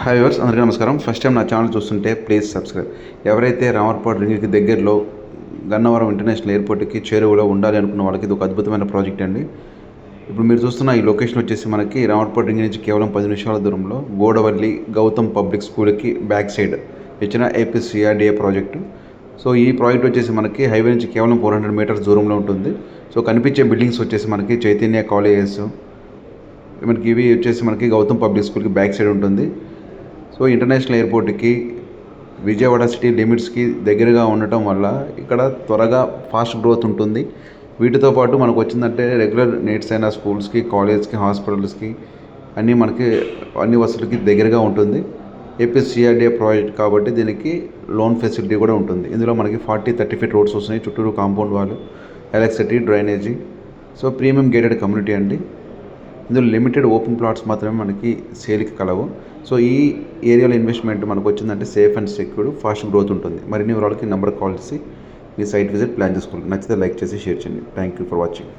Hi viewers, అందరికీ నమస్కారం. First time నా ఛానల్ చూస్తుంటే ప్లీజ్ సబ్స్క్రైబ్. ఎవరైతే రామర్పాడు రింగ్కి దగ్గరలో గన్నవరం ఇంటర్నేషనల్ ఎయిర్పోర్ట్కి చేరువలో ఉండాలి అనుకున్న వాళ్ళకి ఇది ఒక అద్భుతమైన ప్రాజెక్ట్ అండి. ఇప్పుడు మీరు చూస్తున్న ఈ లొకేషన్ వచ్చేసి మనకి రామర్పాడు రింగ్ నుంచి కేవలం 10 నిమిషాల దూరంలో గోడవల్లి గౌతమ్ పబ్లిక్ స్కూల్కి బ్యాక్ సైడ్ ఇచ్చిన ఏపీసీఆర్డీఏ ప్రాజెక్టు. సో ఈ ప్రాజెక్ట్ వచ్చేసి మనకి హైవే నుంచి కేవలం 400 మీటర్స్ దూరంలో ఉంటుంది. సో కనిపించే బిల్డింగ్స్ వచ్చేసి మనకి చైతన్య కాలేజెస్, మనకి ఇవి వచ్చేసి మనకి గౌతమ్ పబ్లిక్ స్కూల్కి బ్యాక్ సైడ్ ఉంటుంది. సో ఇంటర్నేషనల్ ఎయిర్పోర్ట్కి విజయవాడ సిటీ లిమిట్స్కి దగ్గరగా ఉండటం వల్ల ఇక్కడ త్వరగా ఫాస్ట్ గ్రోత్ ఉంటుంది. వీటితో పాటు మనకు వచ్చిందంటే రెగ్యులర్ నీడ్స్ అయిన స్కూల్స్కి, కాలేజ్కి, హాస్పిటల్స్కి అన్ని వసతులకి దగ్గరగా ఉంటుంది. ఏపీసీఆర్డీఏ ప్రాజెక్ట్ కాబట్టి దీనికి లోన్ ఫెసిలిటీ కూడా ఉంటుంది. ఇందులో మనకి 40-30 ఫీట్ రోడ్స్ వస్తున్నాయి, చుట్టూరు కాంపౌండ్ వాళ్ళు, electricity, drainage. So premium gated community అండి. ఇందులో లిమిటెడ్ ఓపెన్ ప్లాట్స్ మాత్రమే మనకి సేల్కి కలవు. సో ఈ ఏరియాలో ఇన్వెస్ట్మెంట్ మనకు వచ్చిందంటే safe and secured, fast growth ఉంటుంది. మరిన్ని వివరాలకి నెంబర్ కాల్ చేసి మీ సైట్ విజిట్ ప్లాన్ చేసుకోండి. నచ్చితే లైక్ చేసి షేర్ చేయండి. Thank you for watching.